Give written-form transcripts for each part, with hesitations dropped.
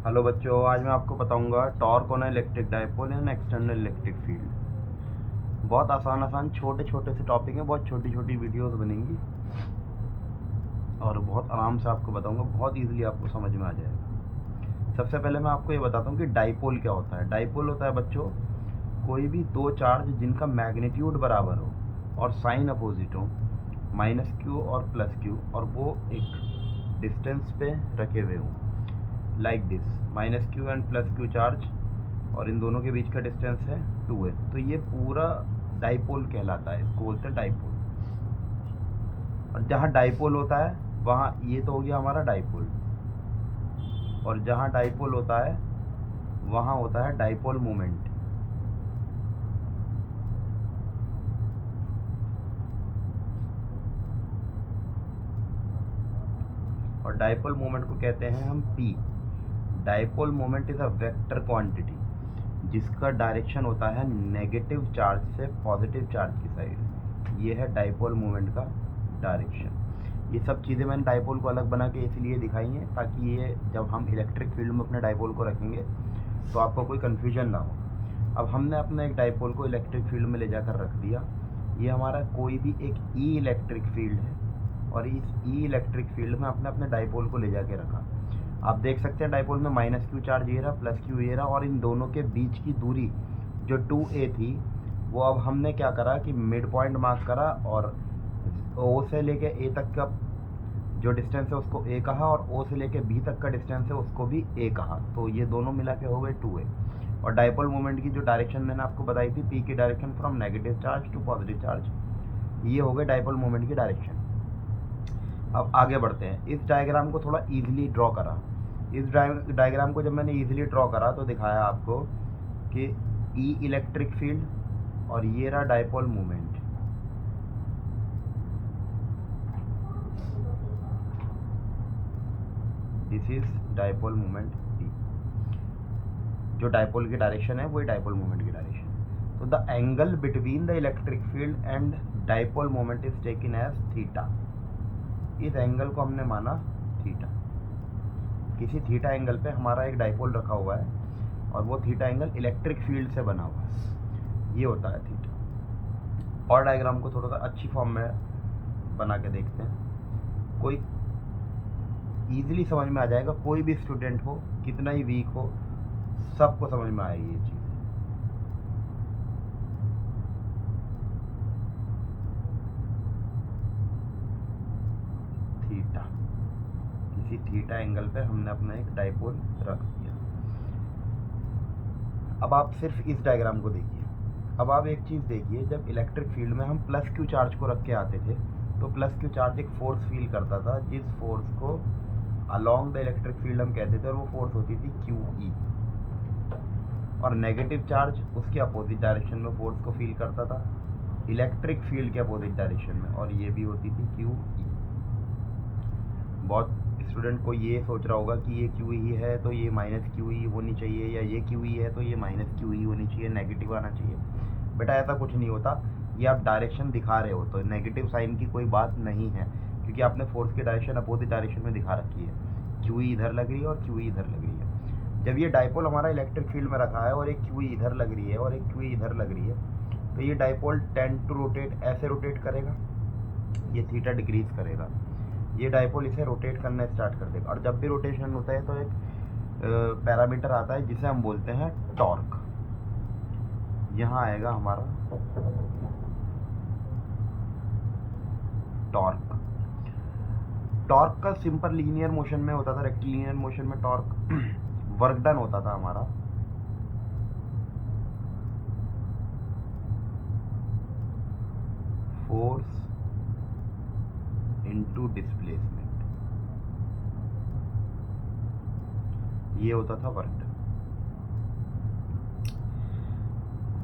Hello बच्चों, आज मैं आपको बताऊंगा torque on electric dipole and external electric field. बहुत आसान छोटे छोटे से टॉपिक हैं, बहुत छोटी छोटी वीडियोस बनेंगी और बहुत आराम से आपको बताऊंगा, बहुत इजीली आपको समझ में आ जाएगा। सबसे पहले मैं आपको ये बताता हूँ कि डाइपोल क्या होता है। डाइपोल होता है बच्चों कोई भी दो चार्ज जिनका मैग्नीट्यूड बराबर हो और साइन अपोजिट हो, माइनस क्यू और प्लस क्यू, और वो एक डिस्टेंस पे रखे हुए हों, like this, minus Q and plus Q charge, और इन दोनों के बीच का डिस्टेंस है 2 है। तो ये पूरा डाइपोल कहलाता है, इसको बोलते हैं डाइपोल। और जहाँ डाइपोल होता है वहाँ ये तो हो गया हमारा डाइपोल, और जहाँ डाइपोल होता है वहाँ होता है डाइपोल मोमेंट। और डाइपोल मोमेंट को कहते हैं हम P। Dipole moment is a vector quantity जिसका डायरेक्शन होता है नेगेटिव चार्ज से पॉजिटिव चार्ज की साइड। ये है डाइपोल मोमेंट का डायरेक्शन। ये सब चीज़ें मैंने डाइपोल को अलग बना के इसलिए दिखाई हैं ताकि ये जब हम इलेक्ट्रिक फील्ड में अपने डाइपोल को रखेंगे तो आपको कोई कन्फ्यूजन ना हो। अब हमने अपने एक डाइपोल को इलेक्ट्रिक फील्ड में ले जाकर रख दिया। ये हमारा कोई भी एक ई इलेक्ट्रिक फील्ड है और इस ई इलेक्ट्रिक फील्ड में अपने अपने डाइपोल को ले जाके रखा। आप देख सकते हैं डाइपोल में माइनस क्यू चार्ज ये रहा, प्लस क्यू ये रहा, और इन दोनों के बीच की दूरी जो 2a थी वो अब हमने क्या करा कि मिड पॉइंट मार्क करा और ओ से लेके ए तक का जो डिस्टेंस है उसको a कहा, और o से लेके b तक का डिस्टेंस है उसको भी a कहा। तो ये दोनों मिला के हो गए 2a। और डाइपोल मोमेंट की जो डायरेक्शन मैंने आपको बताई थी, p की direction from negative charge to positive charge, ये हो गए डाइपोल मोमेंट की डायरेक्शन। अब आगे बढ़ते हैं। इस डायग्राम को थोड़ा ईजिली ड्रॉ करा। इस डायग्राम को जब मैंने ईजिली ड्रॉ करा तो दिखाया आपको कि ई इलेक्ट्रिक फील्ड और ये रहा dipole moment. This is dipole moment D. जो डाइपोल की डायरेक्शन है वही डाइपोल मोमेंट की डायरेक्शन। तो the angle between the electric field and dipole moment is taken as theta. इस एंगल को हमने माना थीटा। किसी थीटा एंगल पे हमारा एक डाइपोल रखा हुआ है और वो थीटा एंगल इलेक्ट्रिक फील्ड से बना हुआ है, ये होता है थीटा। और डायग्राम को थोड़ा सा अच्छी फॉर्म में बना के देखते हैं, कोई इजीली समझ में आ जाएगा। कोई भी स्टूडेंट हो, कितना ही वीक हो, सबको समझ में आएगी ये चीज़। थीटा, किसी थीटा एंगल पे हमने अपना एक डाइपोल रख दिया। अब आप सिर्फ इस डायग्राम को देखिए। अब आप एक चीज़ देखिए, जब इलेक्ट्रिक फील्ड में हम प्लस क्यू चार्ज को रख के आते थे तो प्लस क्यू चार्ज एक फोर्स फील करता था, जिस फोर्स को अलोंग द इलेक्ट्रिक फील्ड हम कहते थे, और वो फोर्स होती थी क्यू ई। और नेगेटिव चार्ज उसके अपोजिट डायरेक्शन में फोर्स को फील करता था, इलेक्ट्रिक फील्ड के अपोजिट डायरेक्शन में, और ये भी होती थी क्यू ई। बहुत स्टूडेंट को ये सोच रहा होगा कि ये क्यू ई है तो ये माइनस क्यू ई होनी चाहिए, या ये क्यू ई है तो ये माइनस क्यू ई होनी चाहिए, नेगेटिव आना चाहिए। बेटा ऐसा कुछ नहीं होता, ये आप डायरेक्शन दिखा रहे हो तो नेगेटिव साइन की कोई बात नहीं है, क्योंकि आपने फोर्स की डायरेक्शन अपोजिट डायरेक्शन में दिखा रखी है। क्यू ई इधर लग रही है और क्यू ई इधर लग रही है। जब ये डाइपोल हमारा इलेक्ट्रिक फील्ड में रखा है और एक क्यू ई इधर लग रही है और एक क्यू ई इधर लग रही है, तो ये डाइपोल टेंड टू रोटेट, ऐसे रोटेट करेगा, ये थीटा डिक्रीज करेगा, ये डाइपोल इसे रोटेट करना स्टार्ट कर देगा। और जब भी रोटेशन होता है तो एक पैरामीटर आता है जिसे हम बोलते हैं टॉर्क। यहाँ आएगा हमारा टॉर्क। टॉर्क का सिंपल लीनियर मोशन में होता था, रेक्टिलिनियर मोशन में टॉर्क वर्क डन होता था हमारा फोर्स इनटू डिस्प्लेसमेंट, ये होता था work done.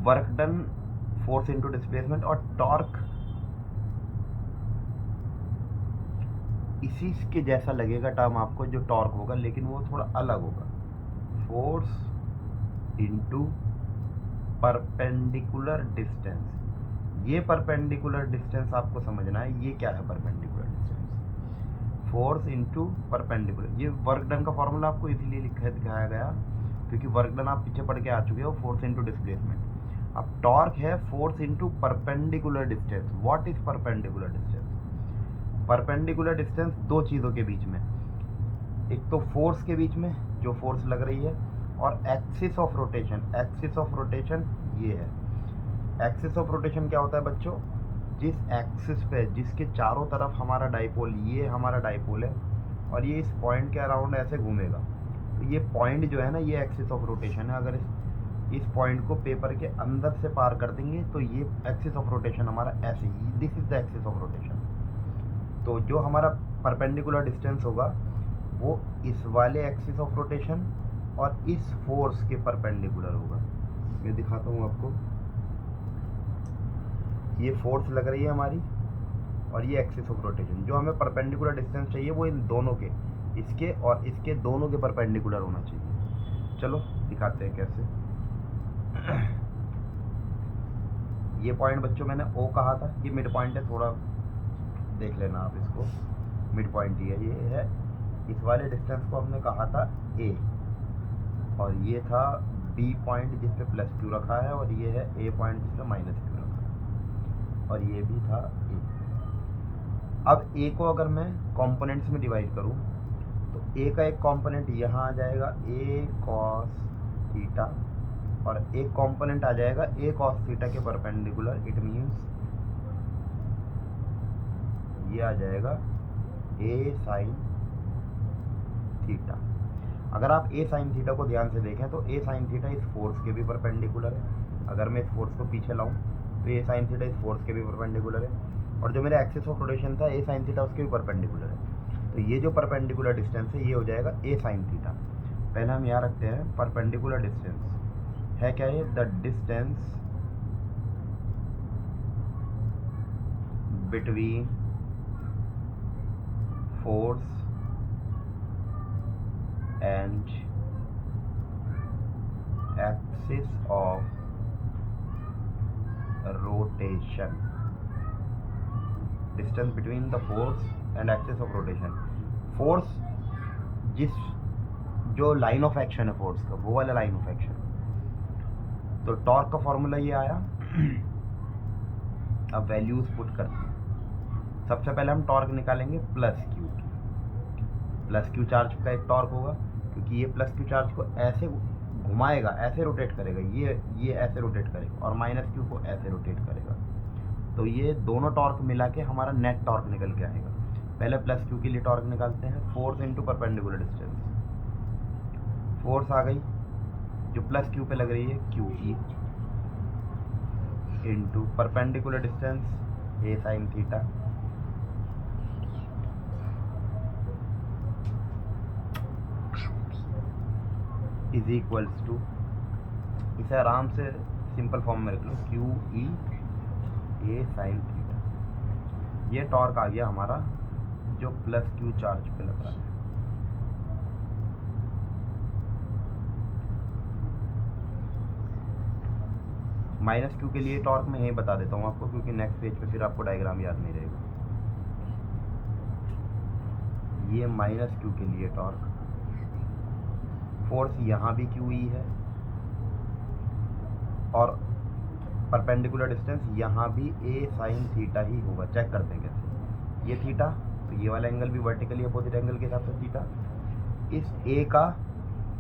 Work done, force into displacement, और टॉर्क इसी के जैसा लगेगा टर्म आपको जो टॉर्क होगा, लेकिन वो थोड़ा अलग होगा। Force into perpendicular distance. ये परपेंडिकुलर डिस्टेंस आपको समझना है, ये क्या है perpendicular distance. Force into perpendicular. ये वर्क डन का फॉर्मूला आपको इसीलिए दिखाया गया क्योंकि वर्क डन आप पीछे पढ़ के आ चुके हो, फोर्स इंटू डिस्प्लेसमेंट। अब टॉर्क है force into perpendicular distance. What is perpendicular distance? Perpendicular distance दो चीज़ों के बीच में, एक तो फोर्स के बीच में जो फोर्स लग रही है, और axis of rotation. Axis of rotation ये है। एक्सिस ऑफ रोटेशन क्या होता है बच्चों? जिस एक्सिस पे, जिसके चारों तरफ हमारा डाइपोल, ये हमारा डाइपोल है और ये इस पॉइंट के अराउंड ऐसे घूमेगा, तो ये पॉइंट जो है ना, ये एक्सिस ऑफ रोटेशन है। अगर इस पॉइंट को पेपर के अंदर से पार कर देंगे तो ये एक्सिस ऑफ रोटेशन हमारा ऐसे ही, this is the axis of rotation. तो जो हमारा परपेंडिकुलर डिस्टेंस होगा वो इस वाले एक्सिस ऑफ रोटेशन और इस फोर्स के परपेंडिकुलर होगा। मैं दिखाता हूँ आपको। ये फोर्स लग रही है हमारी और ये एक्सिस ऑफ रोटेशन। जो हमें परपेंडिकुलर डिस्टेंस चाहिए वो इन दोनों के, इसके और इसके दोनों के परपेंडिकुलर होना चाहिए। चलो दिखाते हैं कैसे। ये पॉइंट बच्चों मैंने ओ कहा था, ये मिड पॉइंट है, थोड़ा देख लेना आप इसको। मिड पॉइंट ही है, ये है। इस वाले डिस्टेंस को हमने कहा था ए, और ये था बी पॉइंट जिस पे +q रखा है, और ये है ए पॉइंट जिस पे -q रखा है, और ये भी था ए। अब ए को अगर मैं कंपोनेंट्स में डिवाइड करूं तो ए का एक कंपोनेंट यहाँ आ जाएगा ए कॉस थीटा, और एक कंपोनेंट आ जाएगा ए कॉस थीटा के परपेंडिकुलर। इट मीन्स ये आ जाएगा ए साइन थीटा। अगर आप ए साइन थीटा को ध्यान से देखें तो ए साइन थीटा इस फोर्स के भी परपेंडिकुलर है। अगर मैं इस फोर्स को पीछे लाऊं तो ए साइन थीटा इस फोर्स के भी परपेंडिकुलर है, और जो मेरा एक्सिस ऑफ रोटेशन था ए साइन थीटा उसके भी परपेंडिकुलर है। तो ये जो परपेंडिकुलर डिस्टेंस है ये हो जाएगा ए साइन थीटा। पहले हम यहाँ रखते हैं परपेंडिकुलर डिस्टेंस है क्या? ये the distance between force and axis of rotation. Distance between the force and axis of rotation. Force जो लाइन ऑफ एक्शन है फोर्स का, वो वाला लाइन ऑफ एक्शन। तो टॉर्क का फॉर्मूला ये आया। अब वैल्यूज पुट करते हैं। सबसे पहले हम टॉर्क निकालेंगे +q की। +q चार्ज का एक टॉर्क होगा, क्योंकि ये +q चार्ज को ऐसे घुमाएगा, ऐसे रोटेट करेगा, ये ऐसे रोटेट करेगा, और -q को ऐसे रोटेट करेगा। तो ये दोनों टॉर्क मिला के हमारा नेट टॉर्क निकल के आएगा। पहले +q के लिए टॉर्क निकालते हैं। Force into perpendicular distance. Force आ गई जो +q पे लग रही है, QE into perpendicular distance a sine theta is equals to, इसे आराम से सिंपल फॉर्म में रख लो, QE ए साइन थीटा। ये टॉर्क आ गया हमारा जो +q चार्ज पे लग रहा है। -q के लिए टॉर्क मैं यही बता देता हूँ आपको, क्योंकि नेक्स्ट पेज पे फिर आपको डायग्राम याद नहीं रहेगा। ये -q के लिए टॉर्क, फोर्स यहाँ भी QE है, और परपेंडिकुलर डिस्टेंस यहाँ भी ए साइन थीटा ही होगा। चेक करते हैं कैसे। ये थीटा, तो ये वाला एंगल भी वर्टिकली अपोजिट एंगल के हिसाब से थीटा। इस ए का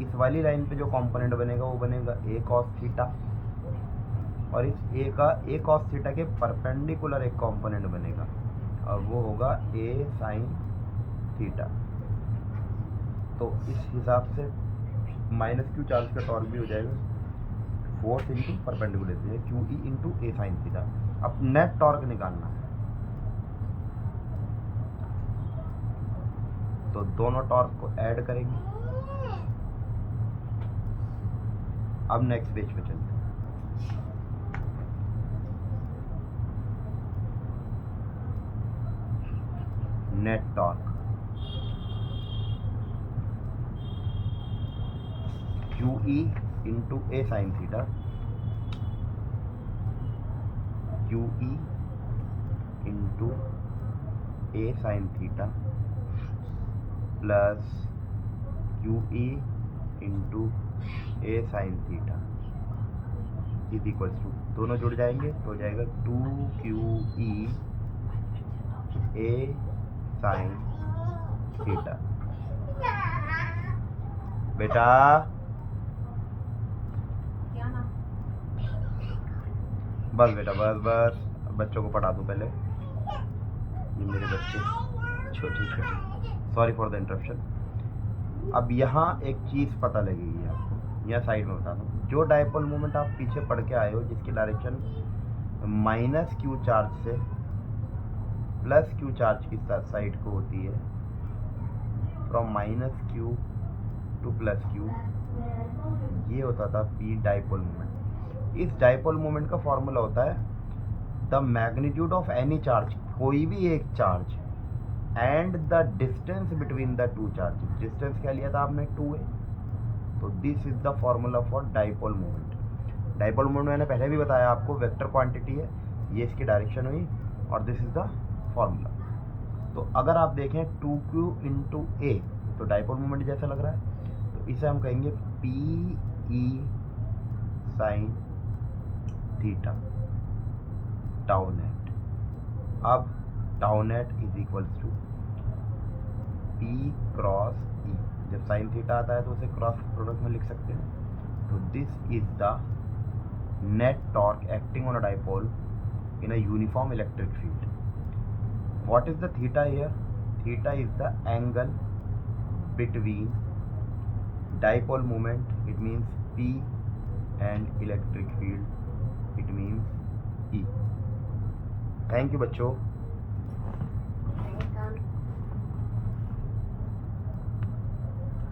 इस वाली लाइन पे जो कंपोनेंट बनेगा वो बनेगा ए कॉस थीटा, और इस ए का ए कॉस थीटा के परपेंडिकुलर एक कंपोनेंट बनेगा, और वो होगा ए साइन थीटा। तो इस हिसाब से -q चार्ज का टॉर्क भी हो जाएगा force into perpendicular, QE into a sine theta. अब नेट टॉर्क निकालना है, तो दोनों टॉर्क को ऐड करेंगे। अब नेक्स्ट पेज पे चलते हैं। Net torque QE into a sine theta, QE into a sine theta plus Q E into a sine theta is equals to, दोनों जुड़ जाएंगे तो हो जाएगा 2QE ए साइन थीटा। बेटा बस बेटा बस बच्चों को पढ़ा दूँ पहले, ये मेरे बच्चे छोटे छोटे, सॉरी फॉर द इंटरप्शन। अब यहाँ एक चीज़ पता लगेगी आपको, यहाँ साइड में बता दूँ, जो डायपोल मोमेंट आप पीछे पढ़ के आए हो जिसकी डायरेक्शन माइनस क्यू चार्ज से प्लस क्यू चार्ज की साइड को होती है, from minus Q two plus Q, ये होता था पी डायपोल मोमेंट। इस डायपोल मोमेंट का फॉर्मूला होता है the magnitude of any charge, कोई भी एक charge, and the distance between the two charges. Distance क्या लिया था आपने, 2a, तो this is the formula for dipole moment. Dipole moment मैंने पहले भी बताया आपको, वेक्टर क्वांटिटी है, ये इसकी डायरेक्शन हुई और दिस इज द फॉर्मूला। तो अगर आप देखें 2q इंटू ए, तो डायपोल मोमेंट जैसा लग रहा है, तो इसे हम कहेंगे P E sine theta tau net. अब tau net is equals to P cross E, जब साइन थीटा आता है तो उसे क्रॉस प्रोडक्ट में लिख सकते हैं। तो this is the net torque acting on a dipole in a uniform electric field. What is the theta here? Theta is the angle between dipole moment, it means P, and electric field, it means E. Thank you बच्चों।